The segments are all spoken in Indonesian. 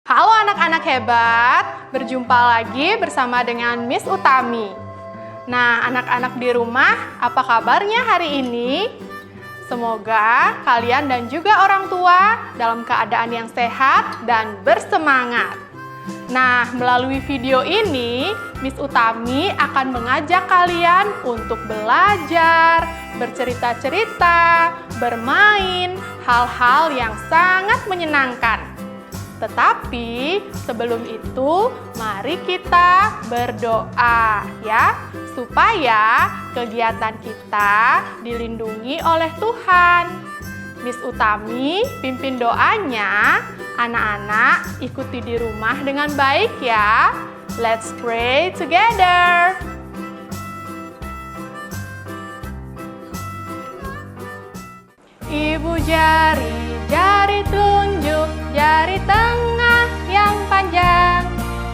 Halo anak-anak hebat, berjumpa lagi bersama dengan Miss Utami. Nah, anak-anak di rumah, apa kabarnya hari ini? Semoga kalian dan juga orang tua dalam keadaan yang sehat dan bersemangat. Nah, melalui video ini, Miss Utami akan mengajak kalian untuk belajar, bercerita-cerita, bermain, hal-hal yang sangat menyenangkan. Tetapi sebelum itu, mari kita berdoa ya, supaya kegiatan kita dilindungi oleh Tuhan. Miss Utami pimpin doanya, anak-anak ikuti di rumah dengan baik ya. Let's pray together. Ibu jari, jari telunjuk, jari tengah yang panjang,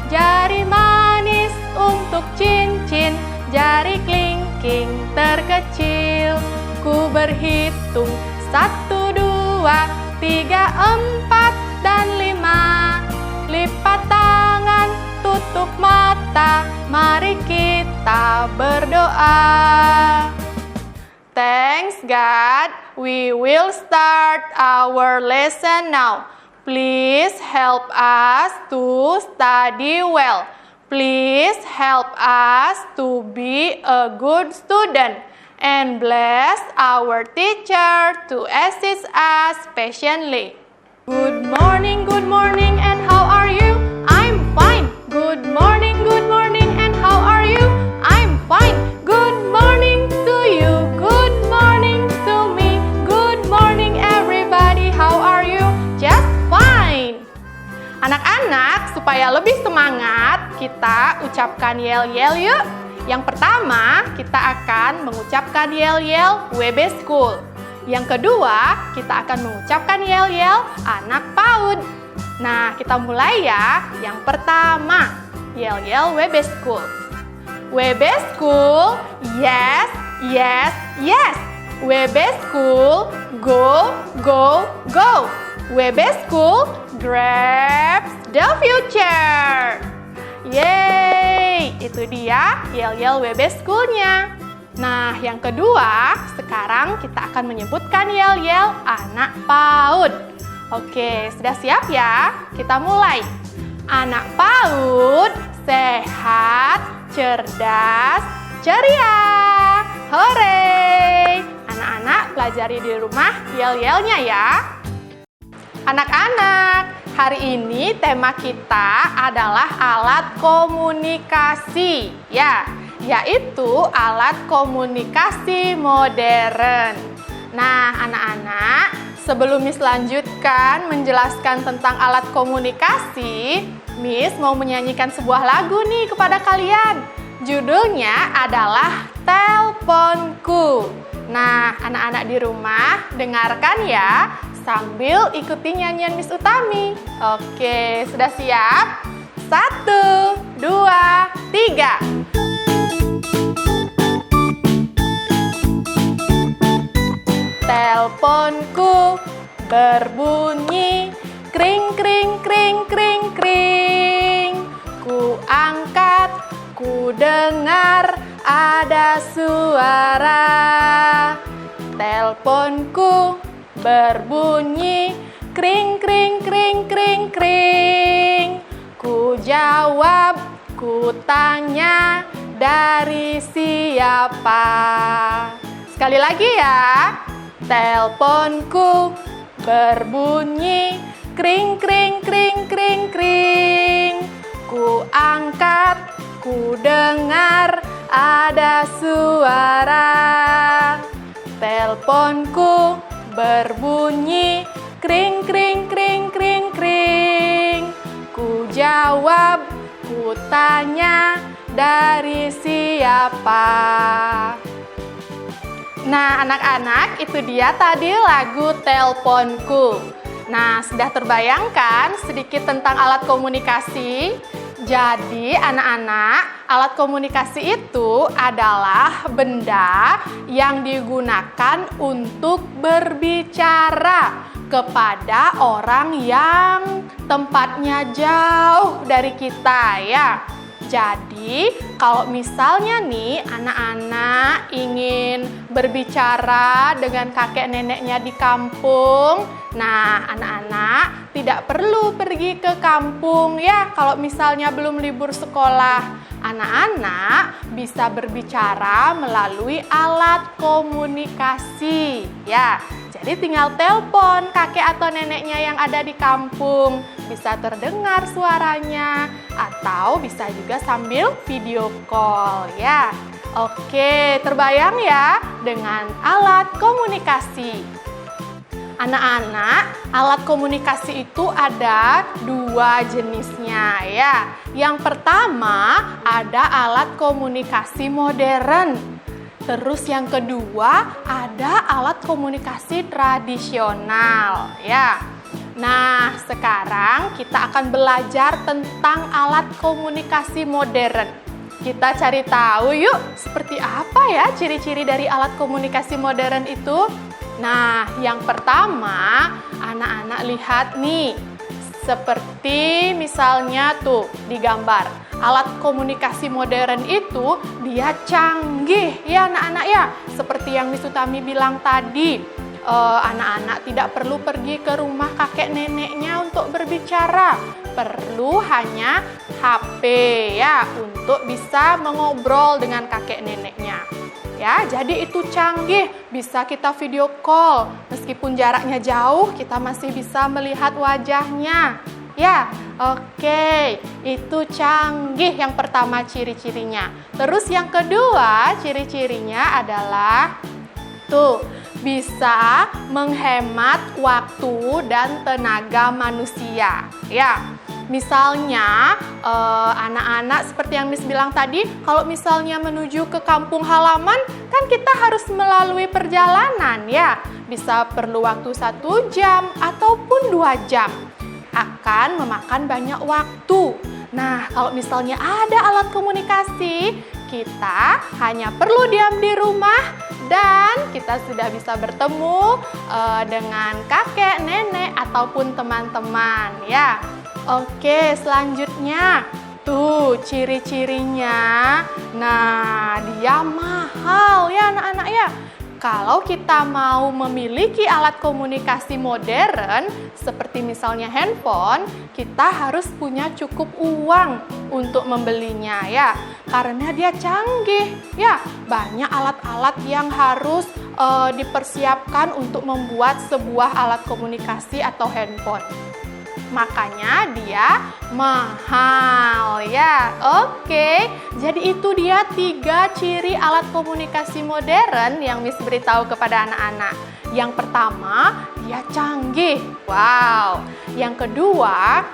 jari manis untuk cincin, jari kelingking terkecil. Ku berhitung 1, 2, 3, 4, dan 5. Lipat tangan, tutup mata, mari kita berdoa. Thanks God, we will start our lesson now. Please help us to study well. Please help us to be a good student. And bless our teacher to assist us patiently. Good morning, and how are you? I'm fine. Good morning, and how are you? I'm fine. Good morning to you. Good morning to me. Good morning everybody. How are you? Just fine. Anak-anak, supaya lebih semangat, kita ucapkan yel-yel yuk. Yang pertama, kita akan mengucapkan yel-yel WB School. Yang kedua, kita akan mengucapkan yel-yel anak PAUD. Nah, kita mulai ya. Yang pertama, yel-yel WB School. WB School, yes, yes, yes. WB School, go, go, go. WB School, grabs the future. Yeay, itu dia yel-yel WB School-nya. Nah, yang kedua, sekarang kita akan menyebutkan yel-yel anak PAUD. Oke, sudah siap ya? Kita mulai. Anak PAUD, sehat, cerdas, ceria. Hore! Anak-anak pelajari di rumah yel-yelnya ya. Anak-anak, hari ini tema kita adalah alat komunikasi, ya, yaitu alat komunikasi modern. Nah, anak-anak, sebelum Miss lanjutkan menjelaskan tentang alat komunikasi, Miss mau menyanyikan sebuah lagu nih kepada kalian. Judulnya adalah Telponku. Nah, anak-anak di rumah, dengarkan ya, sambil ikuti nyanyian Miss Utami. Oke, sudah siap? 1, 2, 3. Telponku berbunyi, kring, kring, kring, kring, kring. Ku angkat, ku dengar ada suara. Telponku berbunyi, kring, kring, kring, kring, kring. Ku jawab, ku tanya, dari siapa? Sekali lagi ya. Telponku berbunyi, kring, kring, kring, kring, kring. Ku angkat, ku dengar ada suara. Telponku berbunyi, kring, kring, kring, kring, kring. Ku jawab, ku tanya, dari siapa? Nah, anak-anak, itu dia tadi lagu Telponku. Nah, sudah terbayangkan sedikit tentang alat komunikasi? Jadi, anak-anak, alat komunikasi itu adalah benda yang digunakan untuk berbicara. kepada orang yang tempatnya jauh dari kita ya. Jadi, kalau misalnya nih anak-anak ingin berbicara dengan kakek neneknya di kampung, nah anak-anak tidak perlu pergi ke kampung ya kalau misalnya belum libur sekolah. Anak-anak bisa berbicara melalui alat komunikasi ya. Jadi tinggal telepon kakek atau neneknya yang ada di kampung, bisa terdengar suaranya atau bisa juga sambil video call ya. Oke, terbayang ya dengan alat komunikasi. Anak-anak, alat komunikasi itu ada dua jenisnya ya. Yang pertama ada alat komunikasi modern. Terus yang kedua ada alat komunikasi tradisional ya. Nah, sekarang kita akan belajar tentang alat komunikasi modern. Kita cari tahu yuk, seperti apa ya ciri-ciri dari alat komunikasi modern itu? Nah, yang pertama, anak-anak lihat nih. Seperti misalnya tuh di gambar, alat komunikasi modern itu dia canggih ya anak-anak ya. Seperti yang Miss Utami bilang tadi, anak-anak tidak perlu pergi ke rumah kakek neneknya untuk berbicara. Perlu hanya HP ya untuk bisa mengobrol dengan kakek neneknya. Ya, jadi itu canggih, bisa kita video call. Meskipun jaraknya jauh, kita masih bisa melihat wajahnya. Ya, oke, itu canggih yang pertama ciri-cirinya. Terus yang kedua, ciri-cirinya adalah tuh, bisa menghemat waktu dan tenaga manusia. Ya. Misalnya, anak-anak seperti yang Miss bilang tadi, kalau misalnya menuju ke kampung halaman, kan kita harus melalui perjalanan ya. Bisa perlu waktu 1 jam ataupun 2 jam. Akan memakan banyak waktu. Nah, kalau misalnya ada alat komunikasi, kita hanya perlu diam di rumah dan kita sudah bisa bertemu dengan kakek, nenek, ataupun teman-teman ya. Oke, selanjutnya tuh ciri-cirinya. Nah, dia mahal ya anak-anak ya. Kalau kita mau memiliki alat komunikasi modern, seperti misalnya handphone, kita harus punya cukup uang untuk membelinya ya. Karena dia canggih ya, banyak alat-alat yang harus dipersiapkan untuk membuat sebuah alat komunikasi atau handphone. Makanya dia mahal ya. Oke, jadi itu dia 3 ciri alat komunikasi modern yang Miss beritahu kepada anak-anak. Yang pertama, dia canggih. Wow. Yang kedua,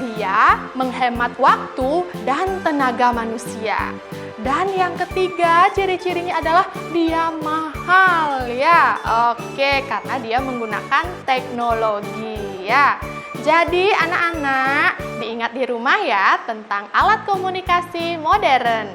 dia menghemat waktu dan tenaga manusia. Dan yang ketiga, ciri-cirinya adalah dia mahal ya. Oke, karena dia menggunakan teknologi ya. Jadi anak-anak diingat di rumah ya tentang alat komunikasi modern.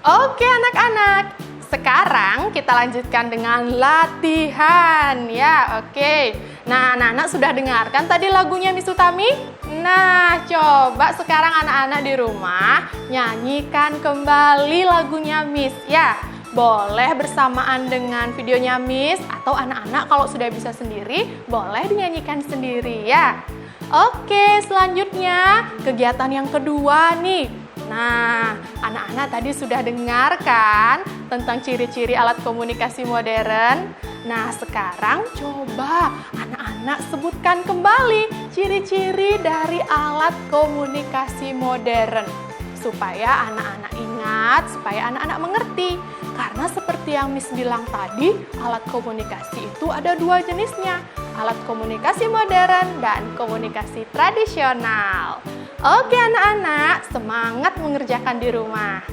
Oke anak-anak, sekarang kita lanjutkan dengan latihan ya. Oke, nah anak-anak sudah dengarkan tadi lagunya Miss Utami? Nah, coba sekarang anak-anak di rumah nyanyikan kembali lagunya Miss ya. Boleh bersamaan dengan videonya Miss atau anak-anak kalau sudah bisa sendiri, boleh dinyanyikan sendiri ya. Oke, selanjutnya kegiatan yang kedua nih. Nah, anak-anak tadi sudah dengarkan tentang ciri-ciri alat komunikasi modern. Nah, sekarang coba anak-anak sebutkan kembali ciri-ciri dari alat komunikasi modern. Supaya anak-anak ingat, supaya anak-anak mengerti. Karena seperti yang Miss bilang tadi, alat komunikasi itu ada 2 jenisnya. Alat komunikasi modern dan komunikasi tradisional. Oke anak-anak, semangat mengerjakan di rumah.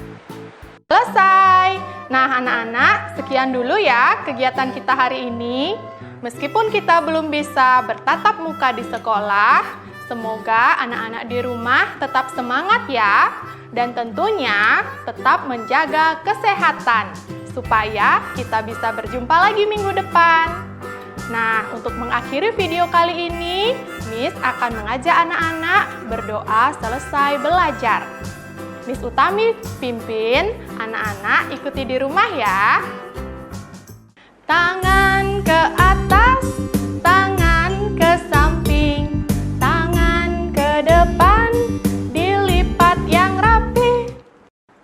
Selesai. Nah anak-anak, sekian dulu ya kegiatan kita hari ini. Meskipun kita belum bisa bertatap muka di sekolah, semoga anak-anak di rumah tetap semangat ya. Dan tentunya tetap menjaga kesehatan supaya kita bisa berjumpa lagi minggu depan. Nah, untuk mengakhiri video kali ini, Miss akan mengajak anak-anak berdoa selesai belajar. Miss Utami pimpin, anak-anak ikuti di rumah ya. Tangan ke atas, tangan ke samping, tangan ke depan, dilipat yang rapi.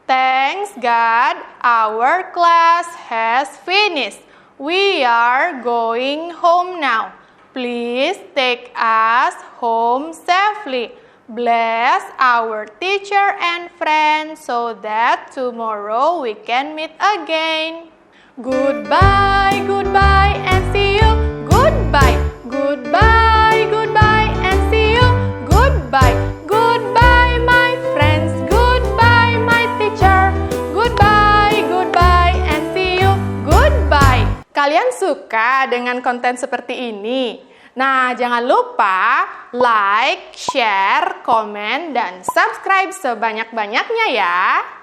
Thanks God, our class has finished. We are going home now. Please take us home safely. Bless our teacher and friends so that tomorrow we can meet again. Goodbye, goodbye, and see you. Goodbye, goodbye, goodbye, and see you. Goodbye, goodbye, my friends. Goodbye, my teacher. Goodbye, goodbye, and see you. Goodbye. Kalian suka dengan konten seperti ini? Nah, jangan lupa like, share, komen, dan subscribe sebanyak-banyaknya ya.